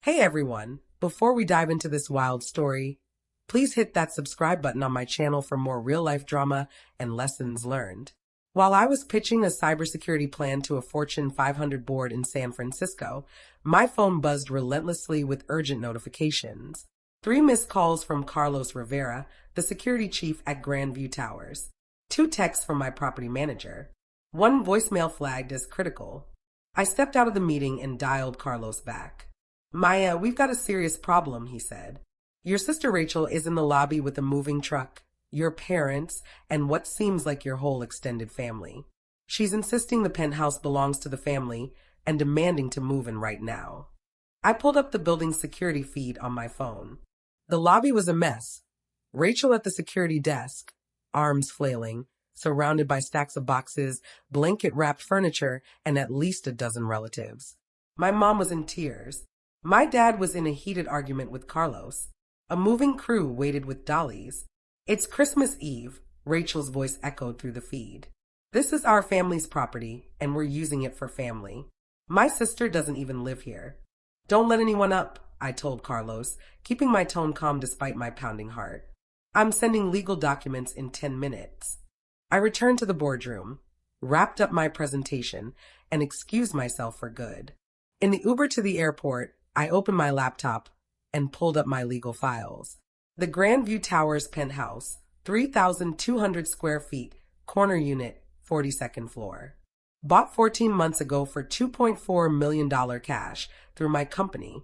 Hey everyone, before we dive into this wild story, please hit that subscribe button on my channel for more real-life drama and lessons learned. While I was pitching a cybersecurity plan to a Fortune 500 board in San Francisco, my phone buzzed relentlessly with urgent notifications. 3 missed calls from Carlos Rivera, the security chief at Grandview Towers. 2 texts from my property manager. 1 voicemail flagged as critical. I stepped out of the meeting and dialed Carlos back. Maya, we've got a serious problem, he said. Your sister Rachel is in the lobby with a moving truck, your parents, and what seems like your whole extended family. She's insisting the penthouse belongs to the family and demanding to move in right now. I pulled up the building's security feed on my phone. The lobby was a mess. Rachel at the security desk, arms flailing, surrounded by stacks of boxes, blanket-wrapped furniture, and at least a dozen relatives. My mom was in tears. My dad was in a heated argument with Carlos. A moving crew waited with dollies. It's Christmas Eve, Rachel's voice echoed through the feed. This is our family's property, and we're using it for family. My sister doesn't even live here. Don't let anyone up, I told Carlos, keeping my tone calm despite my pounding heart. I'm sending legal documents in 10 minutes. I returned to the boardroom, wrapped up my presentation, and excused myself for good. In the Uber to the airport, I opened my laptop and pulled up my legal files. The Grandview Towers penthouse, 3,200 square feet, corner unit, 42nd floor. Bought 14 months ago for $2.4 million cash through my company,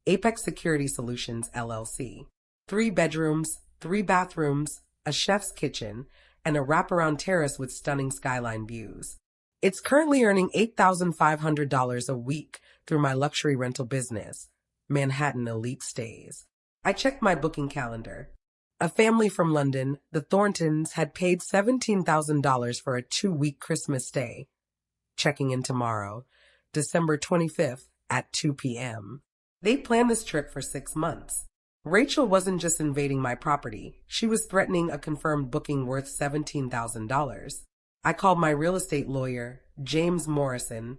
Apex Security Solutions, LLC. 3 bedrooms, 3 bathrooms, a chef's kitchen, and a wraparound terrace with stunning skyline views. It's currently earning $8,500 a week through my luxury rental business, Manhattan Elite Stays. I checked my booking calendar. A family from London, the Thorntons, had paid $17,000 for a 2-week Christmas stay. Checking in tomorrow, December 25th at 2 p.m. They planned this trip for 6 months. Rachel wasn't just invading my property. She was threatening a confirmed booking worth $17,000. I called my real estate lawyer, James Morrison,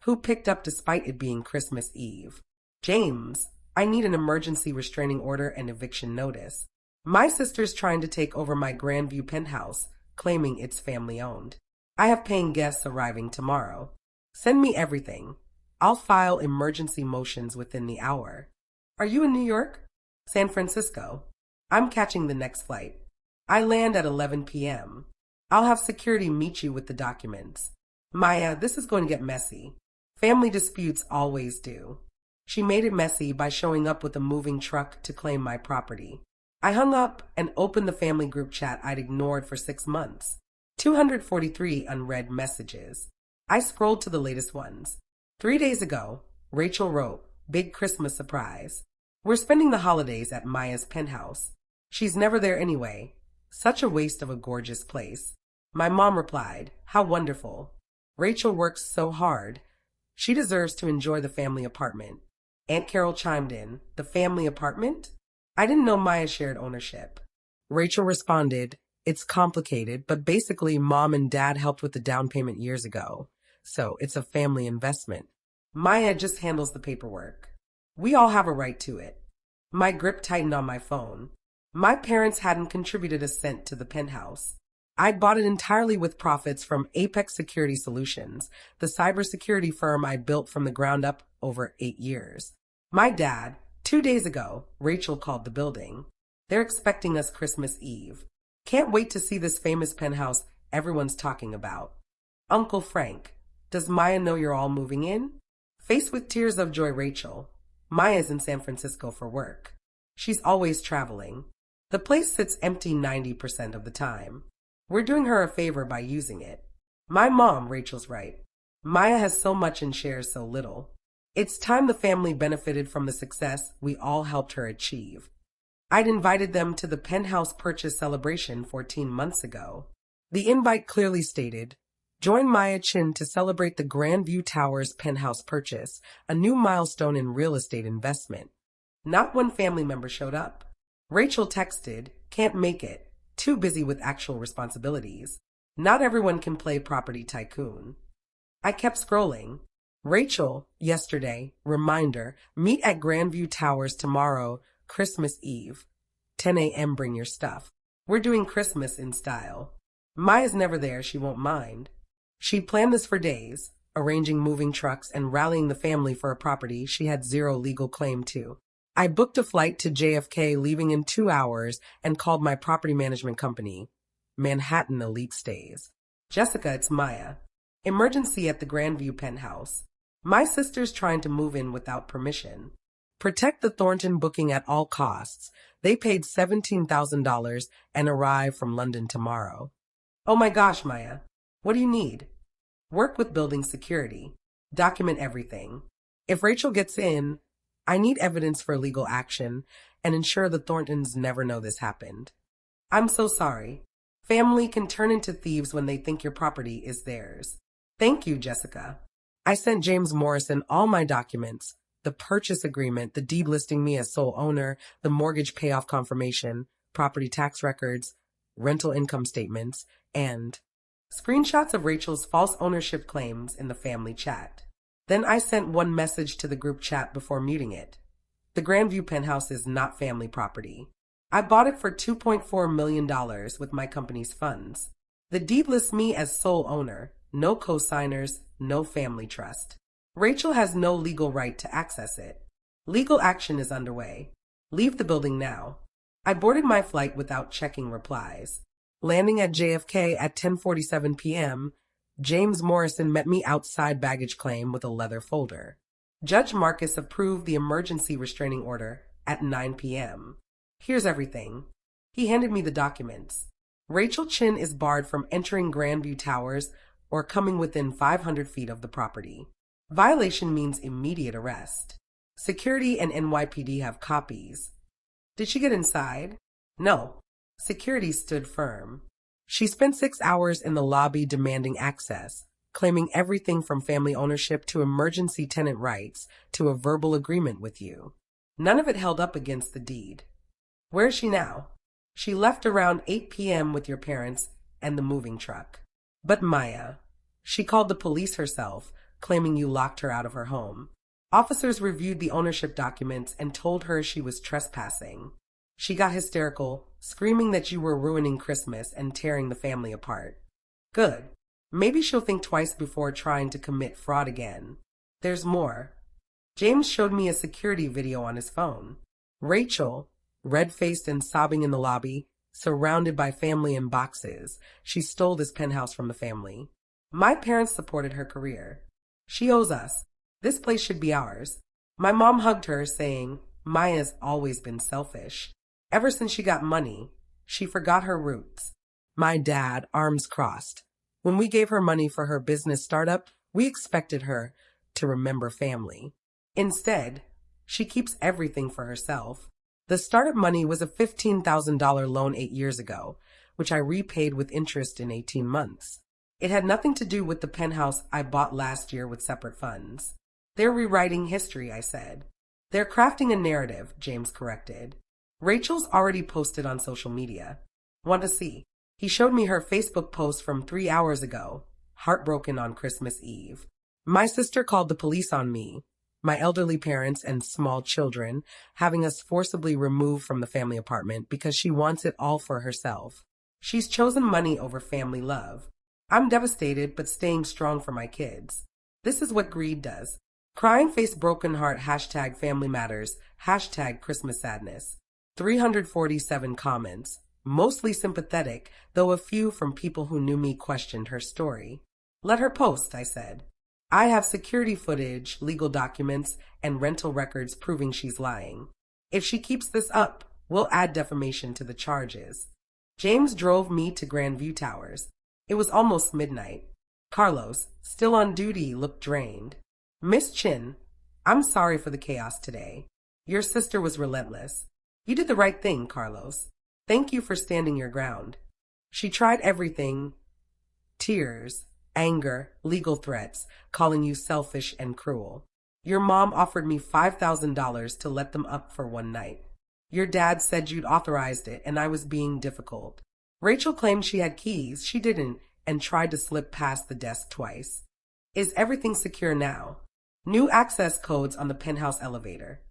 who picked up despite it being Christmas Eve. James, I need an emergency restraining order and eviction notice. My sister's trying to take over my Grandview penthouse, claiming it's family-owned. I have paying guests arriving tomorrow. Send me everything. I'll file emergency motions within the hour. Are you in New York? San Francisco? I'm catching the next flight. I land at 11 p.m. I'll have security meet you with the documents. Maya, this is going to get messy. Family disputes always do. She made it messy by showing up with a moving truck to claim my property. I hung up and opened the family group chat I'd ignored for 6 months. 243 unread messages. I scrolled to the latest ones. 3 days ago, Rachel wrote, "Big Christmas surprise. We're spending the holidays at Maya's penthouse. She's never there anyway. Such a waste of a gorgeous place." My mom replied, "How wonderful. Rachel works so hard. She deserves to enjoy the family apartment." Aunt Carol chimed in, "The family apartment? I didn't know Maya shared ownership." Rachel responded, "It's complicated, but basically Mom and Dad helped with the down payment years ago. So it's a family investment. Maya just handles the paperwork. We all have a right to it." My grip tightened on my phone. My parents hadn't contributed a cent to the penthouse. I'd bought it entirely with profits from Apex Security Solutions, the cybersecurity firm I built from the ground up over 8 years. My dad, 2 days ago, Rachel called the building. "They're expecting us Christmas Eve. Can't wait to see this famous penthouse everyone's talking about. Uncle Frank, does Maya know you're all moving in?" Faced with tears of joy, Rachel, "Maya's in San Francisco for work. She's always traveling. The place sits empty 90% of the time. We're doing her a favor by using it." My mom, Rachel's right. Maya has so much and shares so little. It's time the family benefited from the success we all helped her achieve. I'd invited them to the penthouse purchase celebration 14 months ago. The invite clearly stated, "Join Maya Chin to celebrate the Grandview Towers penthouse purchase, a new milestone in real estate investment." Not one family member showed up. Rachel texted, "Can't make it. Too busy with actual responsibilities. Not everyone can play property tycoon." I kept scrolling. Rachel, yesterday, reminder, meet at Grandview Towers tomorrow, Christmas Eve. 10 a.m. bring your stuff. We're doing Christmas in style. Maya's never there, she won't mind. She planned this for days, arranging moving trucks and rallying the family for a property she had zero legal claim to. I booked a flight to JFK leaving in 2 hours and called my property management company, Manhattan Elite Stays. Jessica, it's Maya. Emergency at the Grandview Penthouse. My sister's trying to move in without permission. Protect the Thornton booking at all costs. They paid $17,000 and arrive from London tomorrow. Oh my gosh, Maya. What do you need? Work with building security. Document everything. If Rachel gets in, I need evidence for legal action and ensure the Thorntons never know this happened. I'm so sorry. Family can turn into thieves when they think your property is theirs. Thank you, Jessica. I sent James Morrison all my documents, the purchase agreement, the deed listing me as sole owner, the mortgage payoff confirmation, property tax records, rental income statements, and screenshots of Rachel's false ownership claims in the family chat. Then I sent one message to the group chat before muting it. The Grandview Penthouse is not family property. I bought it for $2.4 million with my company's funds. The deed lists me as sole owner, no co-signers, no family trust. Rachel has no legal right to access it. Legal action is underway. Leave the building now. I boarded my flight without checking replies. Landing at JFK at 10:47 p.m., James Morrison met me outside baggage claim with a leather folder. Judge Marcus approved the emergency restraining order at 9 p.m. Here's everything. He handed me the documents. Rachel Chin is barred from entering Grandview Towers or coming within 500 feet of the property. Violation means immediate arrest. Security and NYPD have copies. Did she get inside? No. Security stood firm. She spent 6 hours in the lobby demanding access, claiming everything from family ownership to emergency tenant rights to a verbal agreement with you. None of it held up against the deed. Where is she now? She left around 8 p.m. with your parents and the moving truck. But Maya, she called the police herself, claiming you locked her out of her home. Officers reviewed the ownership documents and told her she was trespassing. She got hysterical, screaming that you were ruining Christmas and tearing the family apart. Good. Maybe she'll think twice before trying to commit fraud again. There's more. James showed me a security video on his phone. Rachel, red-faced and sobbing in the lobby, surrounded by family in boxes. She stole this penthouse from the family. My parents supported her career. She owes us. This place should be ours. My mom hugged her, saying, Maya's always been selfish. Ever since she got money, she forgot her roots. My dad, arms crossed. When we gave her money for her business startup, we expected her to remember family. Instead, she keeps everything for herself. The startup money was a $15,000 loan 8 years ago, which I repaid with interest in 18 months. It had nothing to do with the penthouse I bought last year with separate funds. They're rewriting history, I said. They're crafting a narrative, James corrected. Rachel's already posted on social media. Want to see? He showed me her Facebook post from 3 hours ago, heartbroken on Christmas Eve. My sister called the police on me, my elderly parents and small children, having us forcibly removed from the family apartment because she wants it all for herself. She's chosen money over family love. I'm devastated, but staying strong for my kids. This is what greed does. Crying face broken heart, hashtag family matters, hashtag Christmas sadness. 347 comments, mostly sympathetic, though a few from people who knew me questioned her story. Let her post, I said. I have security footage, legal documents, and rental records proving she's lying. If she keeps this up, we'll add defamation to the charges. James drove me to Grandview Towers. It was almost midnight. Carlos, still on duty, looked drained. Miss Chin, I'm sorry for the chaos today. Your sister was relentless. You did the right thing, Carlos. Thank you for standing your ground. She tried everything. Tears, anger, legal threats, calling you selfish and cruel. Your mom offered me $5,000 to let them up for one night. Your dad said you'd authorized it and I was being difficult. Rachel claimed she had keys. She didn't and tried to slip past the desk twice. Is everything secure now? New access codes on the penthouse elevator.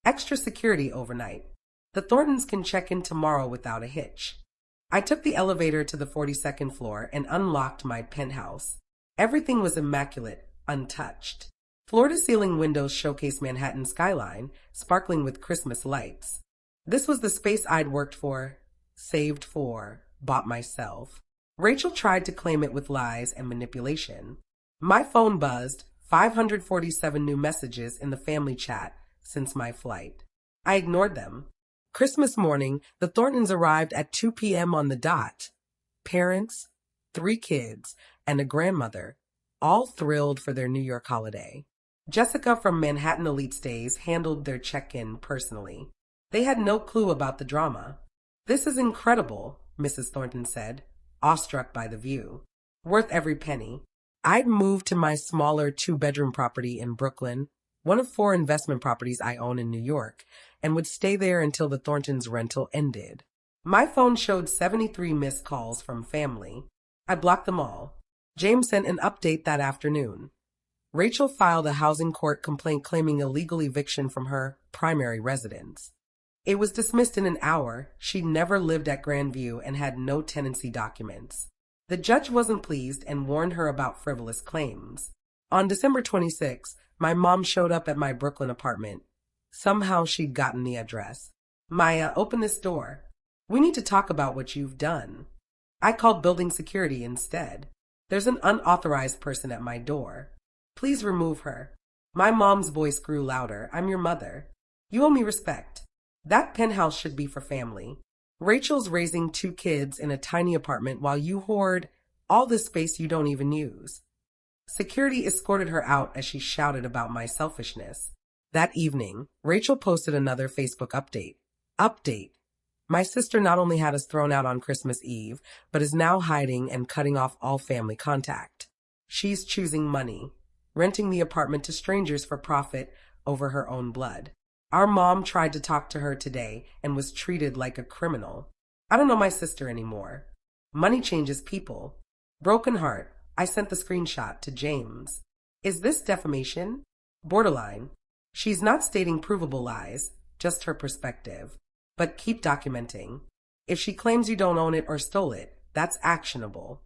Extra security overnight. The Thorntons can check in tomorrow without a hitch. I took the elevator to the 42nd floor and unlocked my penthouse. Everything was immaculate, untouched. Floor-to-ceiling windows showcase Manhattan's skyline, sparkling with Christmas lights. This was the space I'd worked for, saved for, bought myself. Rachel tried to claim it with lies and manipulation. My phone buzzed, 547 new messages in the family chat since my flight. I ignored them. Christmas morning, the Thorntons arrived at 2 p.m. on the dot. Parents, 3 kids, and a grandmother, all thrilled for their New York holiday. Jessica from Manhattan Elite Stays handled their check-in personally. They had no clue about the drama. "This is incredible," Mrs. Thornton said, awestruck by the view. "Worth every penny." I'd moved to my smaller 2-bedroom property in Brooklyn, one of 4 investment properties I own in New York, and would stay there until the Thorntons' rental ended. My phone showed 73 missed calls from family. I blocked them all. James sent an update that afternoon. Rachel filed a housing court complaint claiming illegal eviction from her primary residence. It was dismissed in an hour. She never lived at Grandview and had no tenancy documents. The judge wasn't pleased and warned her about frivolous claims. On December 26, my mom showed up at my Brooklyn apartment. Somehow she'd gotten the address. "Maya, open this door. We need to talk about what you've done." I called building security instead. "There's an unauthorized person at my door. Please remove her." My mom's voice grew louder. "I'm your mother. You owe me respect. That penthouse should be for family. Rachel's raising 2 kids in a tiny apartment while you hoard all this space you don't even use." Security escorted her out as she shouted about my selfishness. That evening, Rachel posted another Facebook update. Update. My sister not only had us thrown out on Christmas Eve, but is now hiding and cutting off all family contact. She's choosing money, renting the apartment to strangers for profit over her own blood. Our mom tried to talk to her today and was treated like a criminal. I don't know my sister anymore. Money changes people. Broken heart. I sent the screenshot to James. "Is this defamation?" "Borderline. She's not stating provable lies, just her perspective. But keep documenting. If she claims you don't own it or stole it, that's actionable."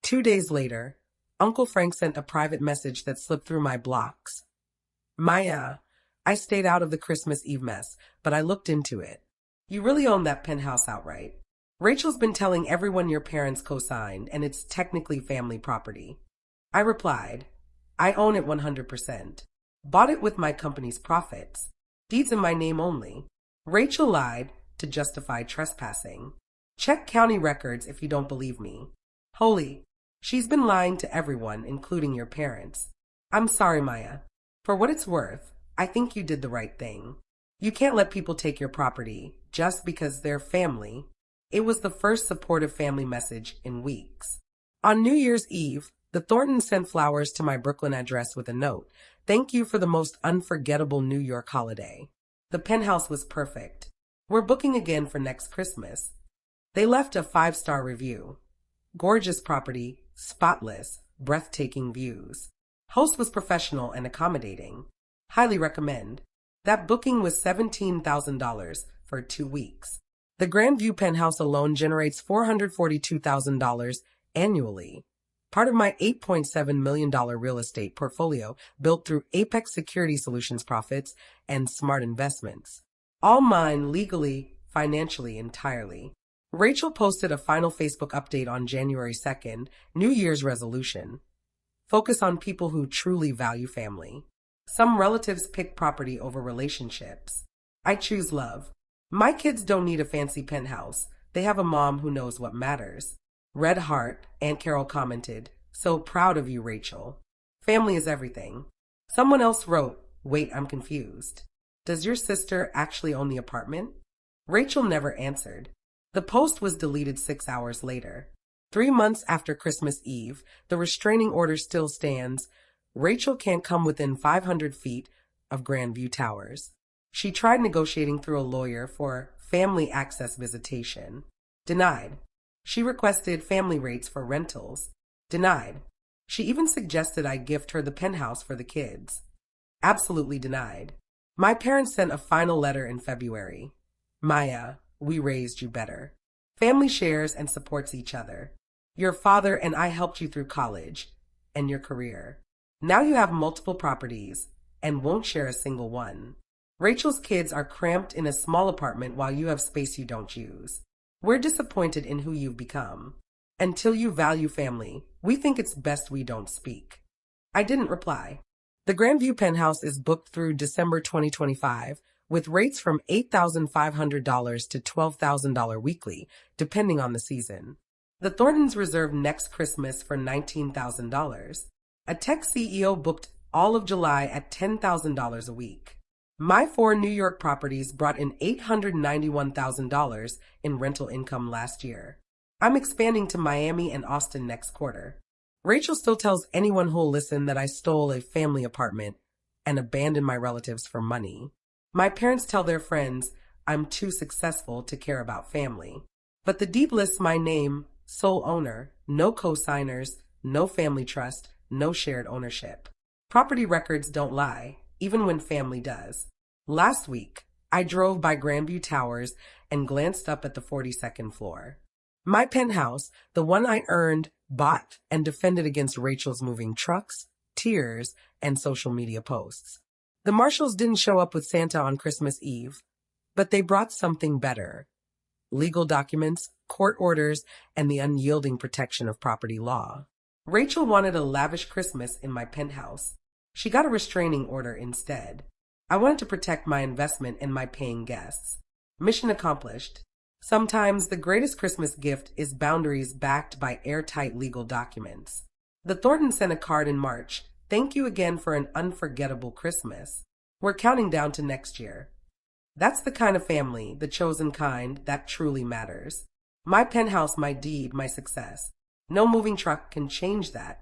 2 days later, Uncle Frank sent a private message that slipped through my blocks. "Maya, I stayed out of the Christmas Eve mess, but I looked into it. You really own that penthouse outright. Rachel's been telling everyone your parents co-signed, and it's technically family property." I replied, "I own it 100%. Bought it with my company's profits. Deeds in my name only." Rachel lied to justify trespassing. Check county records if you don't believe me. Holy, she's been lying to everyone, including your parents. "I'm sorry, Maya. For what it's worth, I think you did the right thing. You can't let people take your property just because they're family." It was the first supportive family message in weeks. On New Year's Eve, the Thorntons sent flowers to my Brooklyn address with a note. "Thank you for the most unforgettable New York holiday. The penthouse was perfect. We're booking again for next Christmas." They left a 5-star review. "Gorgeous property, spotless, breathtaking views. Host was professional and accommodating. Highly recommend." That booking was $17,000 for 2 weeks. The Grandview penthouse alone generates $442,000 annually. Part of my $8.7 million real estate portfolio built through Apex Security Solutions profits and smart investments. All mine legally, financially, entirely. Rachel posted a final Facebook update on January 2nd, New Year's resolution. "Focus on people who truly value family. Some relatives pick property over relationships. I choose love. My kids don't need a fancy penthouse. They have a mom who knows what matters." Red heart, Aunt Carol commented, "So proud of you, Rachel. Family is everything." Someone else wrote, "Wait, I'm confused. Does your sister actually own the apartment?" Rachel never answered. The post was deleted 6 hours later. 3 months after Christmas Eve, the restraining order still stands. Rachel can't come within 500 feet of Grandview Towers. She tried negotiating through a lawyer for family access visitation. Denied. She requested family rates for rentals. Denied. She even suggested I gift her the penthouse for the kids. Absolutely denied. My parents sent a final letter in February. Maya, we raised you better. Family shares and supports each other. Your father and I helped you through college and your career. Now you have multiple properties and won't share a single one. Rachel's kids are cramped in a small apartment while you have space you don't use. We're disappointed in who you've become. Until you value family, we think it's best we don't speak. I didn't reply. The Grandview Penthouse is booked through December 2025, with rates from $8,500 to $12,000 weekly, depending on the season. The Thorntons reserved next Christmas for $19,000. A tech CEO booked all of July at $10,000 a week. My 4 New York properties brought in $891,000 in rental income last year. I'm expanding to Miami and Austin next quarter. Rachel still tells anyone who'll listen that I stole a family apartment and abandoned my relatives for money. My parents tell their friends I'm too successful to care about family. But the deed lists my name, sole owner, no co-signers, no family trust, no shared ownership. Property records don't lie, even when family does. Last week, I drove by Grandview Towers and glanced up at the 42nd floor. My penthouse, the one I earned, bought, and defended against Rachel's moving trucks, tears, and social media posts. The Marshals didn't show up with Santa on Christmas Eve, but they brought something better. Legal documents, court orders, and the unyielding protection of property law. Rachel wanted a lavish Christmas in my penthouse. She got a restraining order instead. I wanted to protect my investment and my paying guests. Mission accomplished. Sometimes the greatest Christmas gift is boundaries backed by airtight legal documents. The Thorntons sent a card in March. Thank you again for an unforgettable Christmas. We're counting down to next year. That's the kind of family, the chosen kind, that truly matters. My penthouse, my deed, my success. No moving truck can change that.